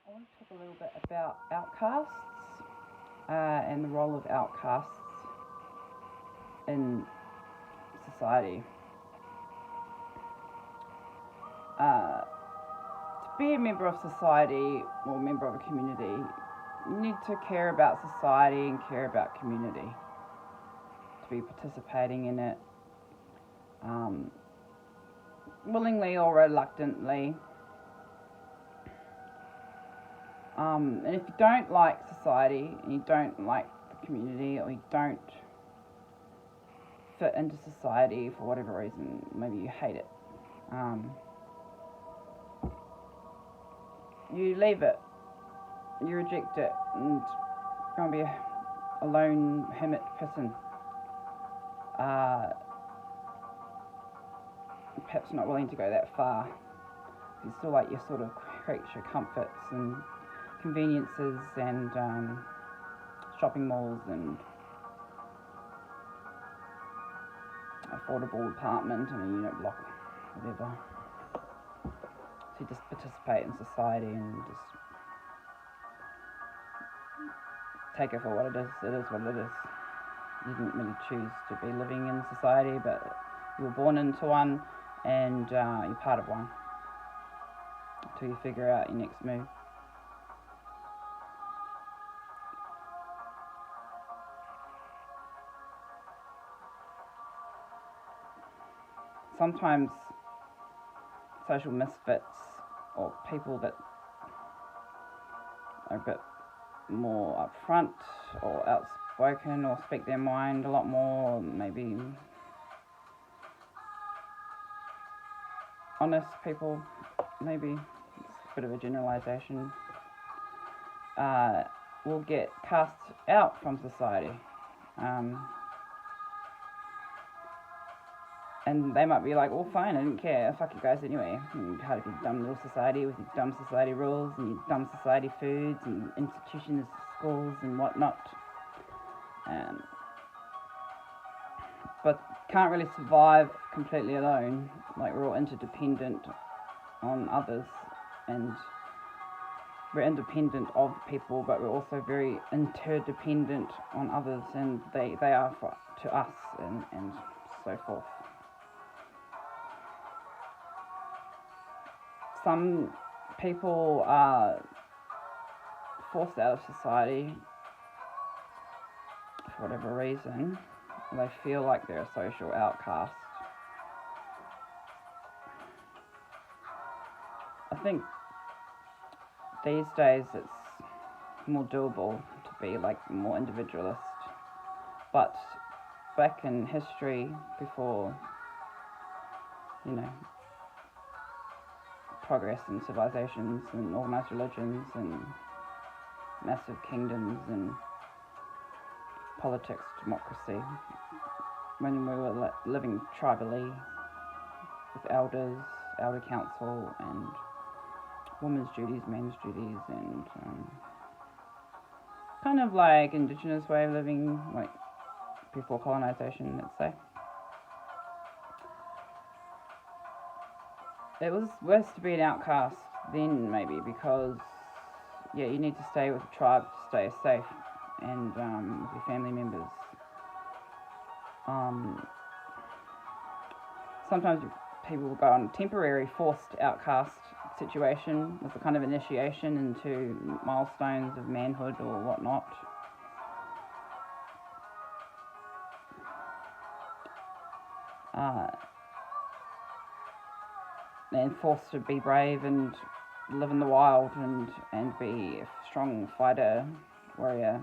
I want to talk a little bit about outcasts and the role of outcasts in society. To be a member of society or a member of a community, you need to care about society and care about community, to be participating in it, willingly or reluctantly. And if you don't like society, and you don't like the community, or you don't fit into society for whatever reason, maybe you hate it, you leave it, you reject it, and you're going to be a lone hermit person. Perhaps not willing to go that far. You still like your sort of creature comforts and conveniences and shopping malls and affordable apartment and a unit block, whatever. So you just participate in society and just take it for what it is. It is what it is. You didn't really choose to be living in society, but you were born into one and you're part of one until you figure out your next move. Sometimes social misfits or people that are a bit more upfront or outspoken or speak their mind a lot more, maybe honest people, maybe it's a bit of a generalisation, will get cast out from society. And they might be like, well, fine, I didn't care, fuck you guys anyway. You had a dumb little society with your dumb society rules and your dumb society foods and institutions, schools and whatnot. But can't really survive completely alone. Like, we're all interdependent on others, and we're independent of people, but we're also very interdependent on others, and they are to us, and so forth. Some people are forced out of society for whatever reason. They feel like they're a social outcast. I think these days it's more doable to be like more individualist. But back in history, before, progress in civilizations and organized religions and massive kingdoms and politics, democracy, when we were living tribally with elders, elder council, and women's duties, men's duties, and kind of like indigenous way of living, like before colonization, let's say. It was worse to be an outcast then, maybe, because you need to stay with the tribe to stay safe, and with your family members. Sometimes people will go on a temporary forced outcast situation as a kind of initiation into milestones of manhood or whatnot. And forced to be brave and live in the wild and be a strong fighter, warrior,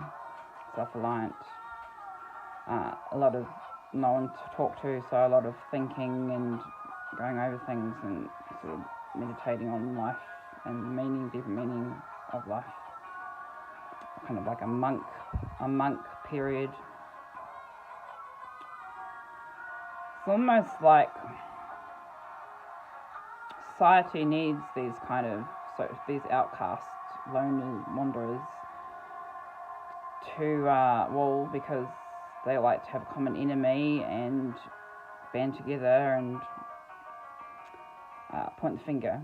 self-reliant. A lot of no one to talk to, so a lot of thinking and going over things and sort of meditating on life and deep meaning of life. Kind of like a monk period. It's almost like society needs these these outcasts, lonely wanderers, to because they like to have a common enemy and band together and point the finger.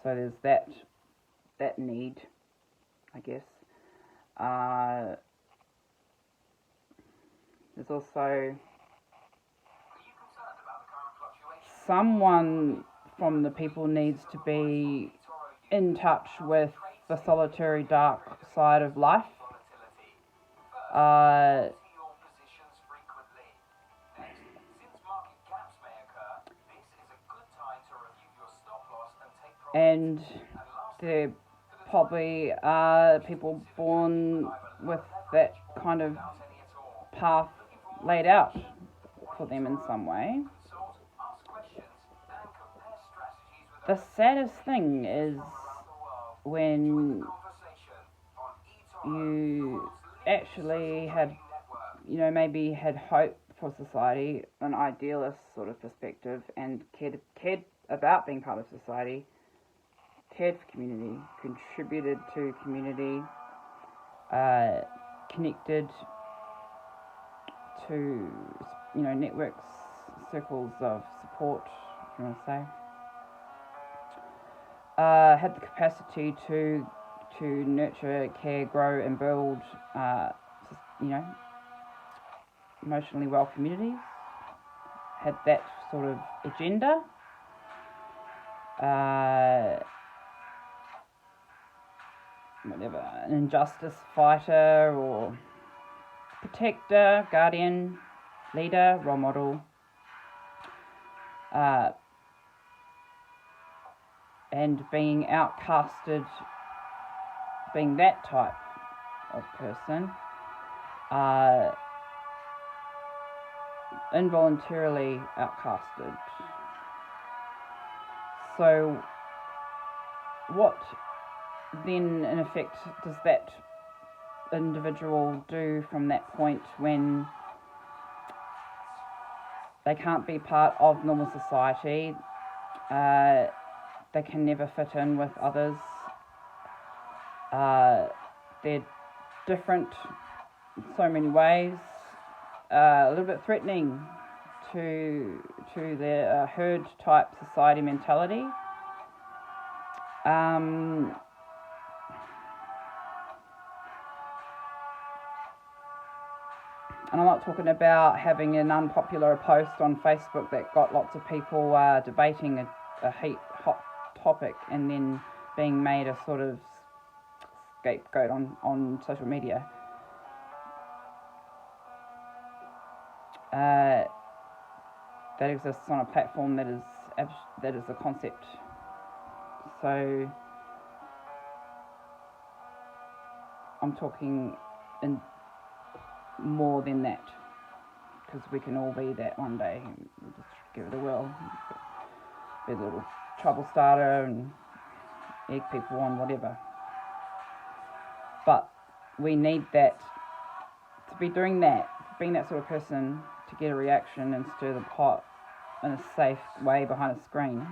So there's that need. I guess. There's also someone from the people needs to be in touch with the solitary dark side of life. And there probably are people born with that kind of path laid out for them in some way. The saddest thing is when you actually had, maybe had hope for society, an idealist sort of perspective, and cared about being part of society, cared for community, contributed to community, connected to, networks, circles of support, if you want to say. Had the capacity to nurture, care, grow, and build, emotionally well communities. Had that sort of agenda. Whatever, an injustice fighter or protector, guardian, leader, role model. And being outcasted, being that type of person, involuntarily outcasted. So what then in effect does that individual do from that point when they can't be part of normal society? They can never fit in with others. They're different in so many ways. A little bit threatening to their herd type society mentality. And I'm not talking about having an unpopular post on Facebook that got lots of people debating a hot topic and then being made a sort of scapegoat on social media. That exists on a platform that is a concept. So I'm talking in more than that, because we can all be that one day. Just give it a whirl. Be a little trouble starter and egg people on, whatever. But we need that to be doing that, being that sort of person to get a reaction and stir the pot in a safe way behind a screen.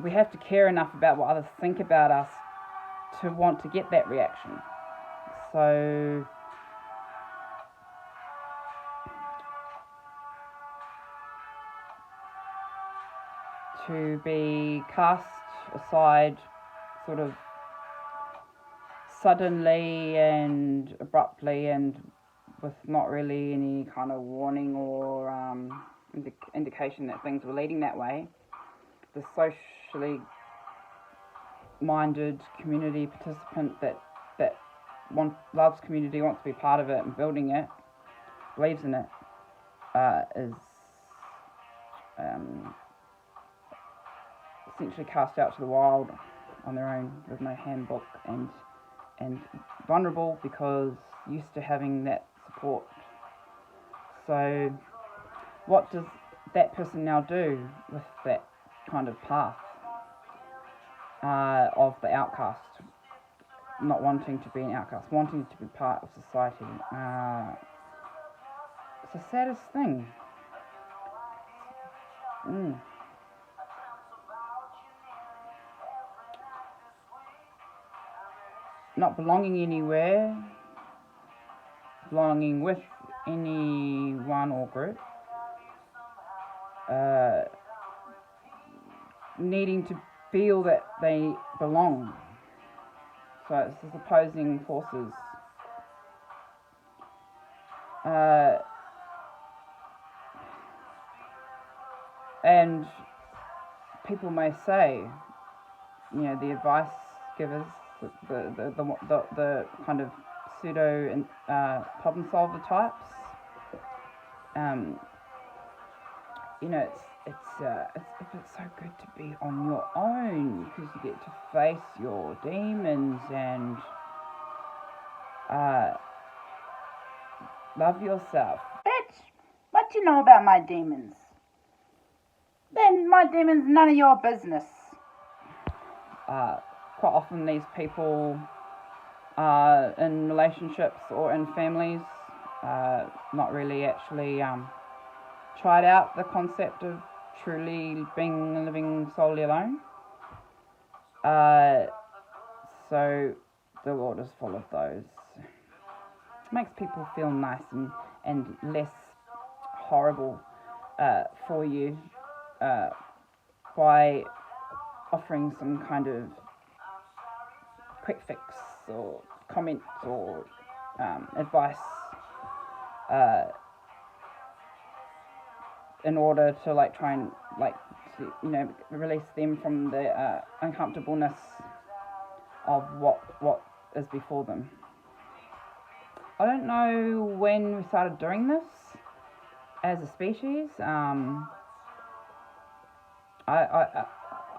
We have to care enough about what others think about us to want to get that reaction. So to be cast aside sort of suddenly and abruptly and with not really any kind of warning or indication that things were leading that way, the socially minded community participant that loves community, wants to be part of it and building it, believes in it, is essentially cast out to the wild on their own with no handbook and vulnerable because used to having that support. So what does that person now do with that kind of path of the outcast, not wanting to be an outcast, wanting to be part of society? It's the saddest thing. Not belonging anywhere, belonging with anyone or group, needing to feel that they belong, So it's these opposing forces. And people may say, the advice givers, the kind of pseudo problem solver types, it's so good to be on your own because you get to face your demons and love yourself. Bitch, what do you know about my demons? Then my demons, none of your business. Quite often these people are in relationships or in families, not really actually tried out the concept of truly living solely alone. So the world is full of those. It makes people feel nice and less horrible for you by offering some kind of quick fix or comment or advice in order to try and release them from the uncomfortableness of what is before them. I don't know when we started doing this as a species. I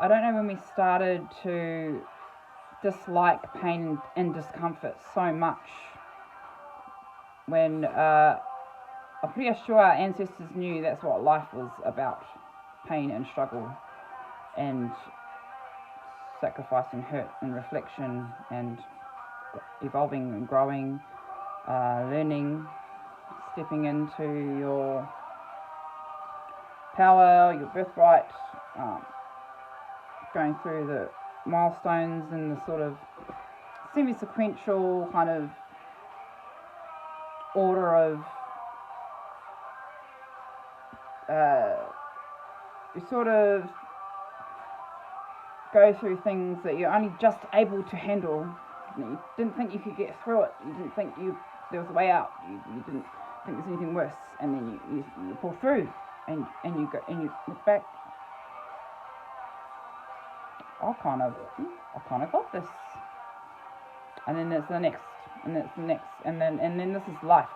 don't know when we started to dislike pain and discomfort so much. When I'm pretty sure our ancestors knew that's what life was about: pain and struggle, and sacrifice and hurt and reflection and evolving and growing, learning, stepping into your power, your birthright, going through the milestones and the sort of semi-sequential kind of order of you sort of go through things that you're only just able to handle. You didn't think you could get through it. You didn't think there was a way out. You didn't think there's anything worse, and then you pull through, and you go and you look back. I kind of got this, and then there's the next, and it's the next, and then this is life.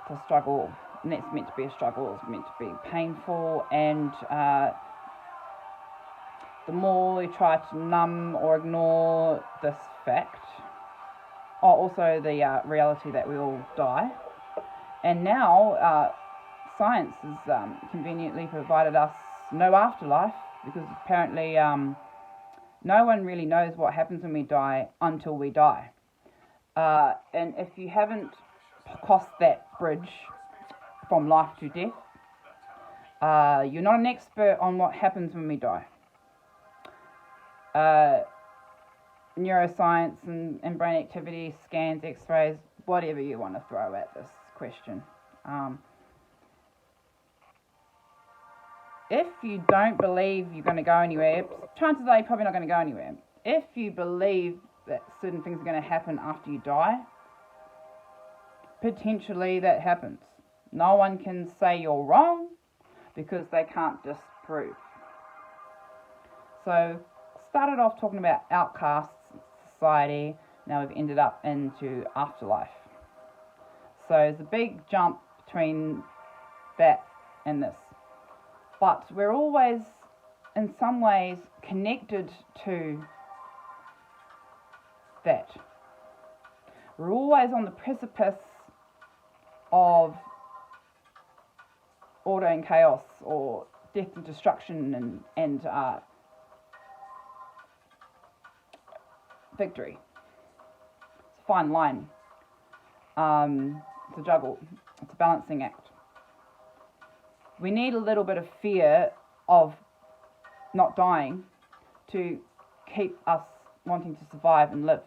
The struggle, and it's meant to be a struggle. It's meant to be painful, and the more we try to numb or ignore this fact, also the reality that we all die. And now science has conveniently provided us no afterlife, because apparently no one really knows what happens when we die until we die. And if you haven't crossed that bridge from life to death, you're not an expert on what happens when we die. Neuroscience and brain activity, scans, x-rays, whatever you want to throw at this question. If you don't believe you're going to go anywhere, chances are you're probably not going to go anywhere. If you believe that certain things are going to happen after you die, potentially that happens. No one can say you're wrong because they can't disprove. So, started off talking about outcasts, society, now we've ended up into afterlife. So there's a big jump between that and this. But we're always, in some ways, connected to that. We're always on the precipice of order and chaos, or death and destruction, and victory. It's a fine line. It's a juggle. It's a balancing act. We need a little bit of fear of not dying to keep us wanting to survive and live.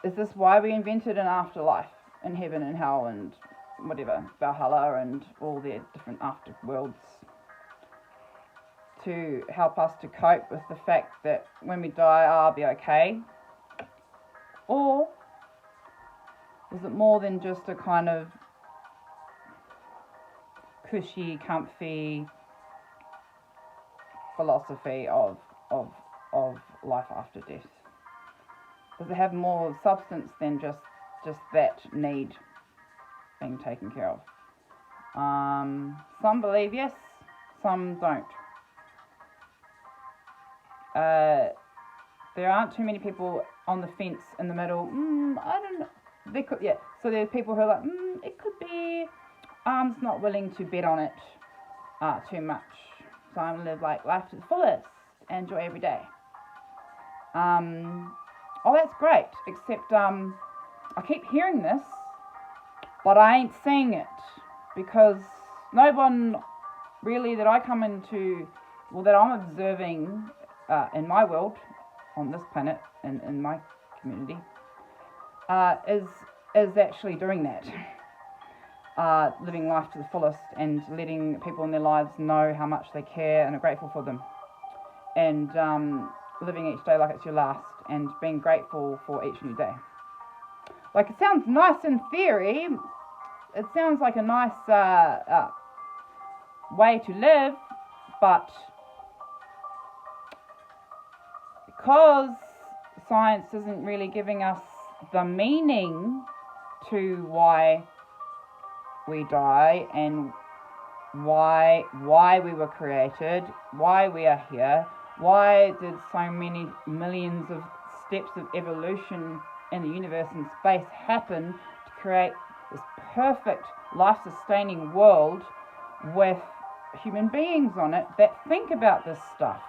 Is this why we invented an afterlife and heaven and hell and whatever, Valhalla and all their different afterworlds, to help us to cope with the fact that when we die, I'll be okay? Or was it more than just a kind of cushy, comfy philosophy of life after death? Does it have more substance than just that need being taken care of? Some believe yes, some don't. There aren't too many people on the fence in the middle. I don't know. There could, yeah. So there's people who are like, it could be. I'm just not willing to bet on it too much. So I'm gonna live like life to the fullest and enjoy every day. Oh, that's great. Except I keep hearing this, but I ain't seeing it, because no one really that I come into, well, that I'm observing in my world, on this planet, in my community, is actually doing that. Living life to the fullest and letting people in their lives know how much they care and are grateful for them. And living each day like it's your last and being grateful for each new day. Like, it sounds nice in theory. It sounds like a nice way to live, but because science isn't really giving us the meaning to why we die and why we were created, why we are here, why did so many millions of steps of evolution in the universe and space happen to create this perfect life-sustaining world with human beings on it that think about this stuff.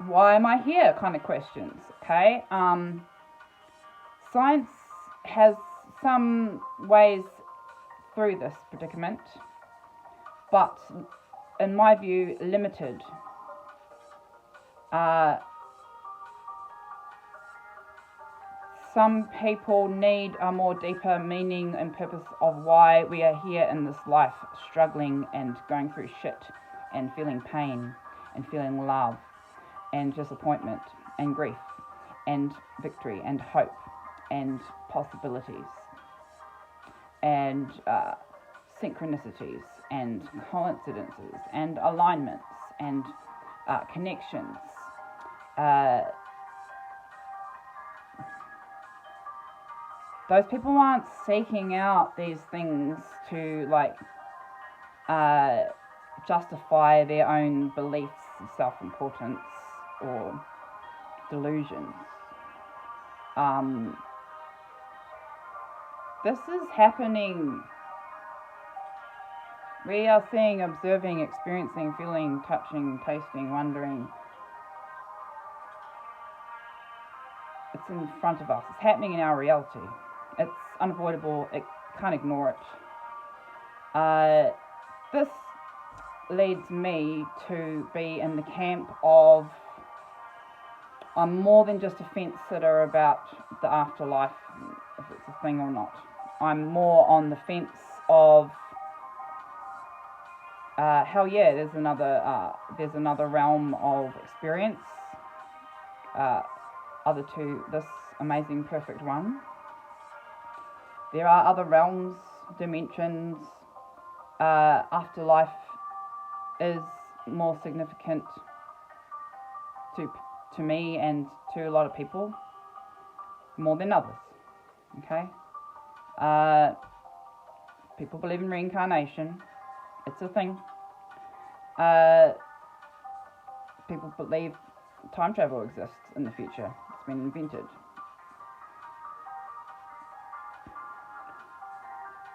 Why am I here kind of questions, okay? Science has some ways through this predicament, but in my view, limited. Some people need a more deeper meaning and purpose of why we are here in this life, struggling and going through shit and feeling pain and feeling love and disappointment and grief and victory and hope and possibilities and synchronicities and coincidences and alignments and connections. Those people aren't seeking out these things to justify their own beliefs of self-importance or delusions. This is happening. We are seeing, observing, experiencing, feeling, touching, tasting, wondering. It's in front of us. It's happening in our reality. It's unavoidable. It can't ignore it. This leads me to be in the camp of, I'm more than just a fence sitter about the afterlife, if it's a thing or not. I'm more on the fence of, hell yeah, there's another realm of experience, other to this amazing, perfect one. There are other realms, dimensions. Afterlife is more significant to me and to a lot of people, more than others. Okay? People believe in reincarnation. It's a thing. People believe time travel exists in the future. It's been invented.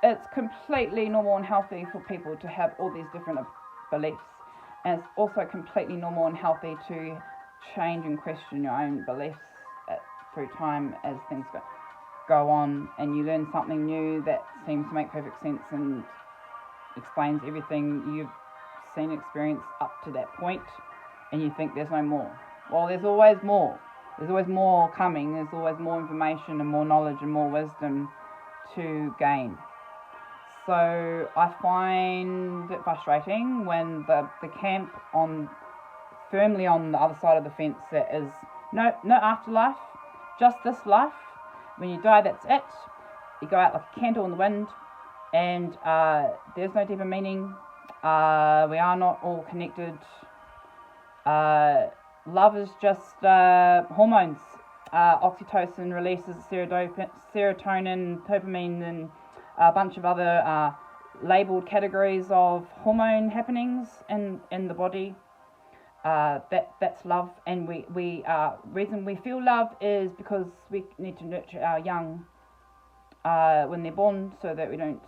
It's completely normal and healthy for people to have all these different beliefs, and it's also completely normal and healthy to change and question your own beliefs through time as things go on, and you learn something new that seems to make perfect sense and explains everything you've seen, experienced up to that point, and you think there's no more. Well, there's always more. There's always more coming. There's always more information and more knowledge and more wisdom to gain. So I find it frustrating when the camp firmly on the other side of the fence that is no afterlife, just this life. When you die, that's it. You go out like a candle in the wind, and there's no deeper meaning. We are not all connected. Love is just hormones. Oxytocin releases serotonin, dopamine, and a bunch of other labeled categories of hormone happenings in the body. That's love, and we reason we feel love is because we need to nurture our young when they're born, so that we don't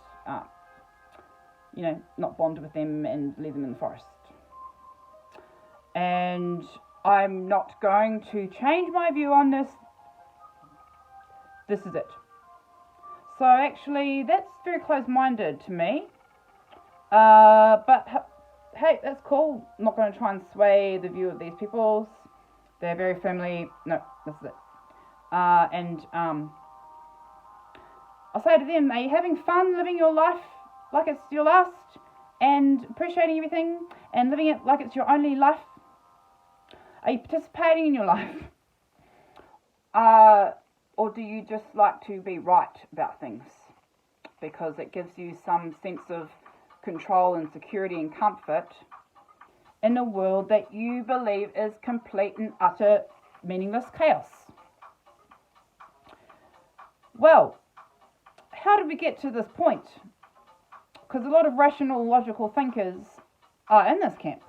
not bond with them and leave them in the forest. And I'm not going to change my view on this. This is it. So actually, that's very close-minded to me. But hey, that's cool. I'm not going to try and sway the view of these peoples. They're very firmly, no, this is it. And I'll say to them, are you having fun living your life like it's your last, and appreciating everything and living it like it's your only life? Are you participating in your life? Or do you just like to be right about things? Because it gives you some sense of control and security and comfort in a world that you believe is complete and utter meaningless chaos. Well, how did we get to this point? Because a lot of rational, logical thinkers are in this camp.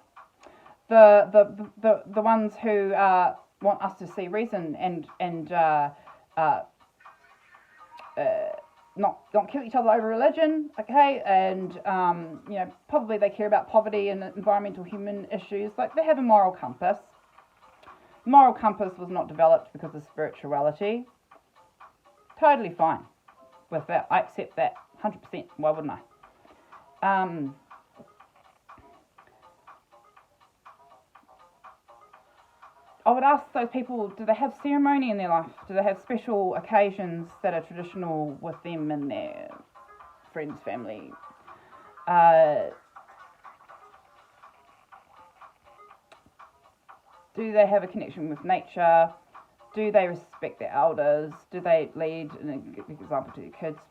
The ones who want us to see reason and not kill each other over religion, okay? And probably they care about poverty and environmental human issues. Like, they have a moral compass. Moral compass was not developed because of spirituality. Totally fine with that. I accept that 100%. Why wouldn't I? I would ask those people, do they have ceremony in their life? Do they have special occasions that are traditional with them and their friends, family? Do they have a connection with nature? Do they respect their elders? Do they lead and give example to their kids?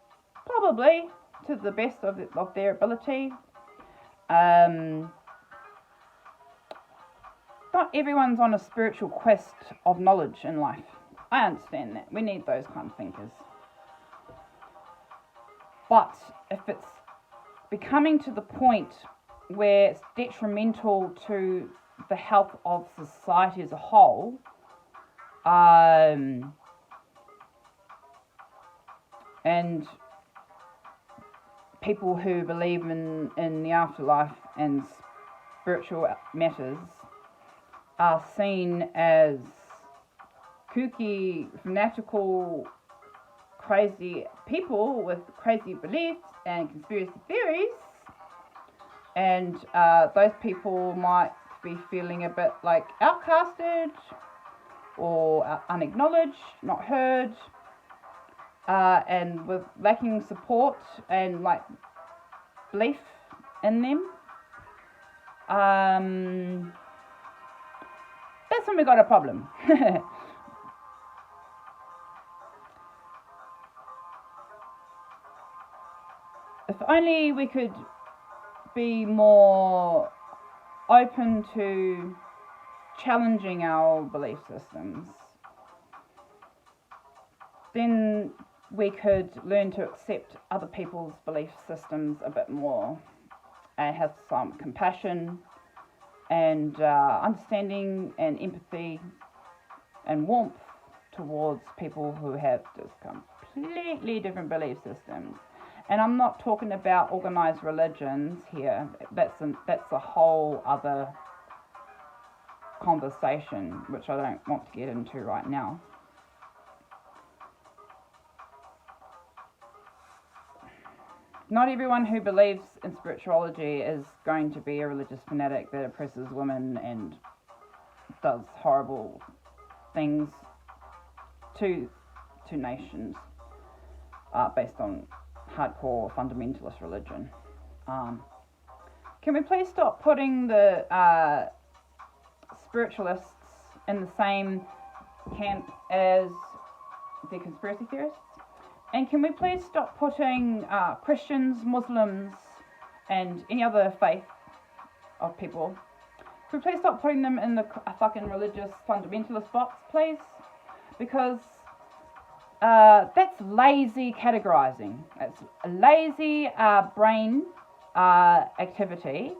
Probably, to the best of their ability. Not everyone's on a spiritual quest of knowledge in life. I understand that. We need those kind of thinkers. But if it's becoming to the point where it's detrimental to the health of society as a whole, and people who believe in the afterlife and spiritual matters are seen as kooky, fanatical, crazy people with crazy beliefs and conspiracy theories, and those people might be feeling a bit like outcasted or unacknowledged, not heard, and with lacking support and like belief in them. That's when we got a problem. If only we could be more open to challenging our belief systems, then we could learn to accept other people's belief systems a bit more and have some compassion and understanding and empathy and warmth towards people who have just completely different belief systems. And I'm not talking about organized religions here. That's a whole other conversation, which I don't want to get into right now. Not everyone who believes in spirituality is going to be a religious fanatic that oppresses women and does horrible things two nations based on hardcore fundamentalist religion. Can we please stop putting the spiritualists in the same camp as the conspiracy theorists? And can we please stop putting Christians, Muslims, and any other faith of people, can we please stop putting them in the fucking religious fundamentalist box, please? Because that's lazy categorizing. It's a lazy brain activity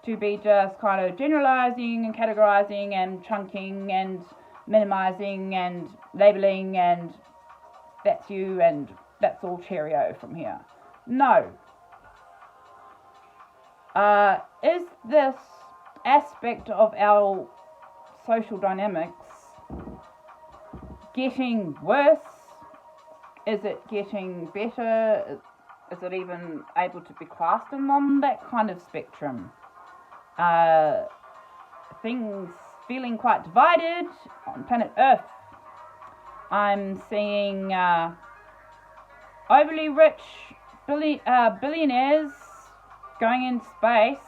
to be just kind of generalizing and categorizing and chunking and minimizing and labeling and that's you and that's all Cheerio from here. No. Is this aspect of our social dynamics getting worse? Is it getting better? Is it even able to be classed on that kind of spectrum? Things feeling quite divided on planet Earth. I'm seeing overly rich billionaires going into space.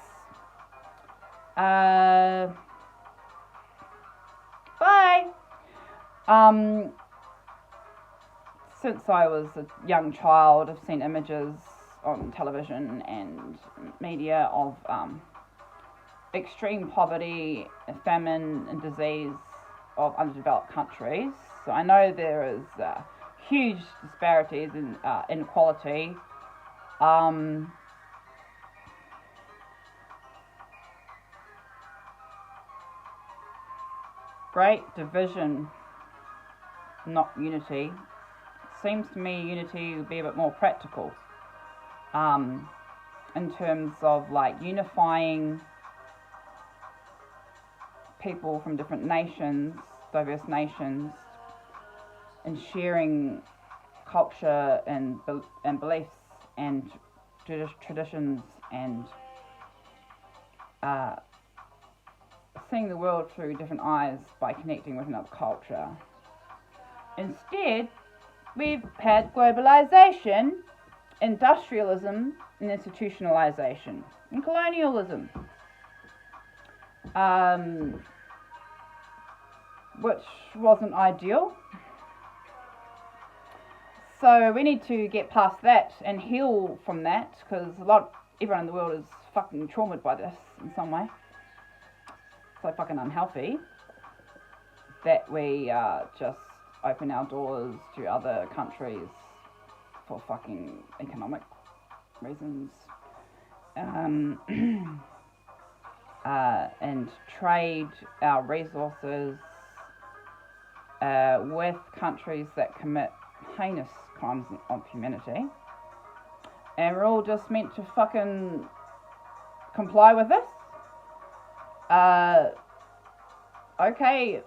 Bye. Since I was a young child, I've seen images on television and media of extreme poverty, famine, and disease of underdeveloped countries. So I know there is huge disparities in inequality. Great division, not unity. Seems to me unity would be a bit more practical in terms of like unifying people from different nations, diverse nations, and sharing culture and beliefs and traditions and seeing the world through different eyes by connecting with another culture. Instead, we've had globalization, industrialism, and institutionalization, and colonialism, which wasn't ideal. So we need to get past that and heal from that, because everyone in the world is fucking traumatized by this in some way. So fucking unhealthy that we just open our doors to other countries for fucking economic reasons, and trade our resources with countries that commit heinous crimes of humanity, and we're all just meant to fucking comply with this. Okay,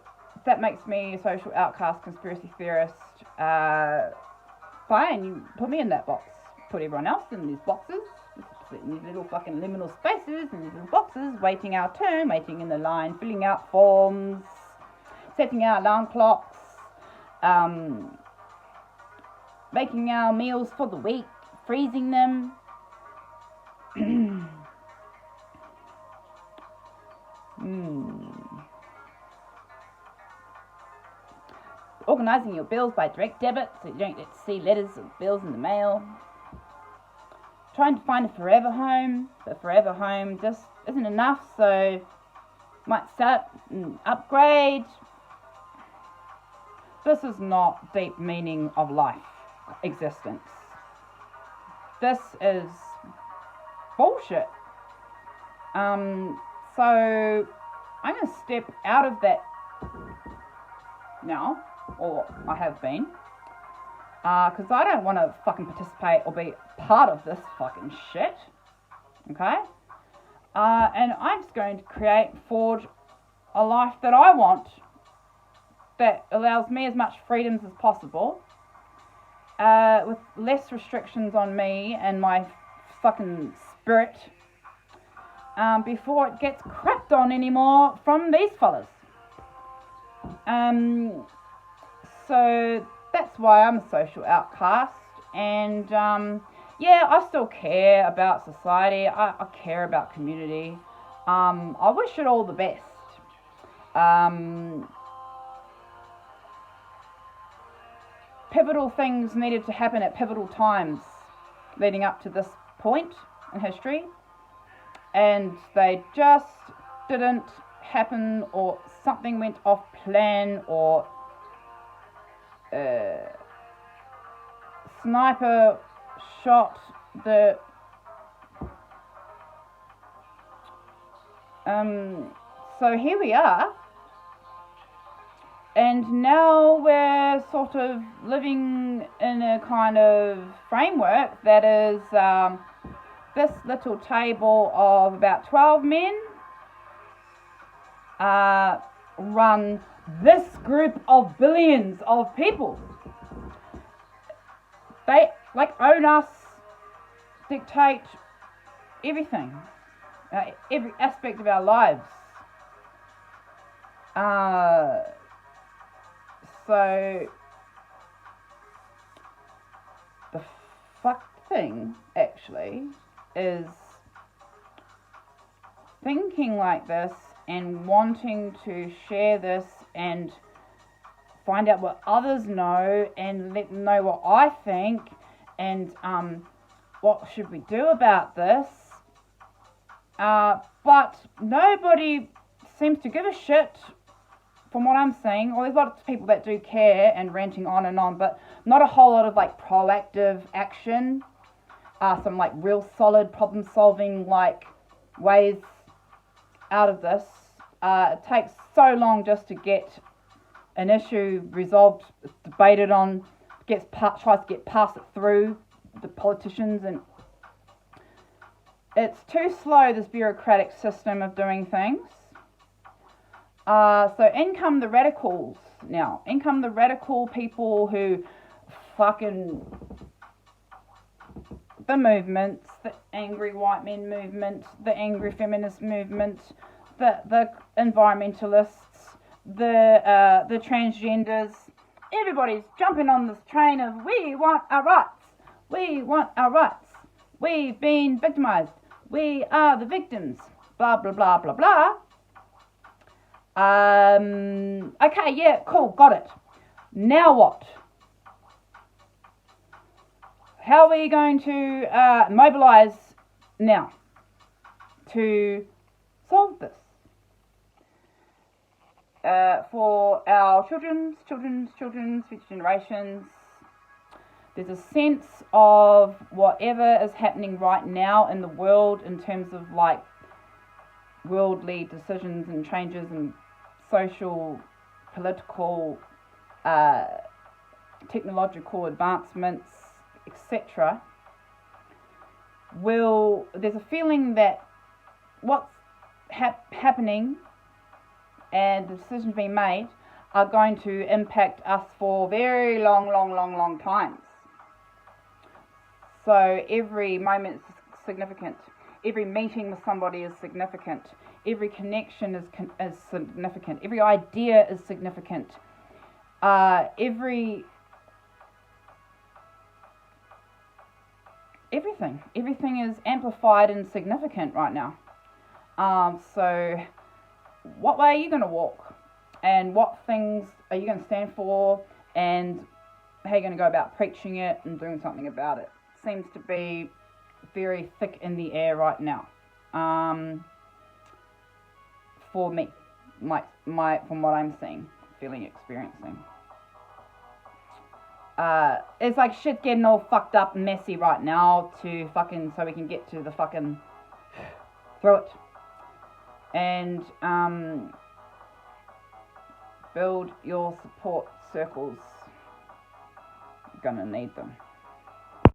that makes me a social outcast, conspiracy theorist. Fine, you put me in that box. Put everyone else in these boxes, in these little fucking liminal spaces, in these little boxes, waiting our turn, waiting in the line, filling out forms, setting our alarm clocks, making our meals for the week, freezing them. Organising your bills by direct debit so you don't get to see letters of bills in the mail. Trying to find a forever home, but forever home just isn't enough, so might start and upgrade. This is not deep meaning of life, existence. This is bullshit. So I'm going to step out of that now, or I have been, because I don't want to fucking participate or be part of this fucking shit, okay? And I'm just going to forge a life that I want, that allows me as much freedoms as possible, with less restrictions on me and my fucking spirit, before it gets crapped on anymore from these fellas. So that's why I'm a social outcast. And yeah, I still care about society. I care about community. I wish it all the best. Pivotal things needed to happen at pivotal times leading up to this point in history, and they just didn't happen, or something went off plan, or sniper shot the so here we are, and now we're sort of living in a kind of framework that is this little table of about 12 men run this group of billions of people. They own us, dictate everything, every aspect of our lives. So the fucked thing actually is thinking like this and wanting to share this and find out what others know and let them know what I think, and what should we do about this. But nobody seems to give a shit from what I'm seeing. Well, there's lots of people that do care and ranting on, but not a whole lot of proactive action. Some real solid problem solving ways out of this. It takes so long just to get an issue resolved, debated on, tries to get past it through the politicians, and it's too slow, this bureaucratic system of doing things. So in come the radicals now. In come the radical people who fucking... the movements, the angry white men movement, the angry feminist movement, the environmentalists, the transgenders. Everybody's jumping on this train of we want our rights. We want our rights. We've been victimized. We are the victims. Blah, blah, blah, blah, blah. Okay, yeah, cool, got it. Now what? How are we going to mobilize now to solve this? For our children's future generations, there's a sense of whatever is happening right now in the world in terms of worldly decisions and changes and social, political, technological advancements, etc. There's a feeling that what's happening and the decisions being made are going to impact us for very long times. So every moment is significant. Every meeting with somebody is significant. Every connection is significant. Every idea is significant. Everything is amplified and significant right now. So what way are you going to walk? And what things are you going to stand for? And how are you going to go about preaching it and doing something about it? Seems to be very thick in the air right now. For me, from what I'm seeing, feeling, experiencing. It's like shit getting all fucked up and messy right now so we can get to the fucking through it. And build your support circles. You're gonna need them.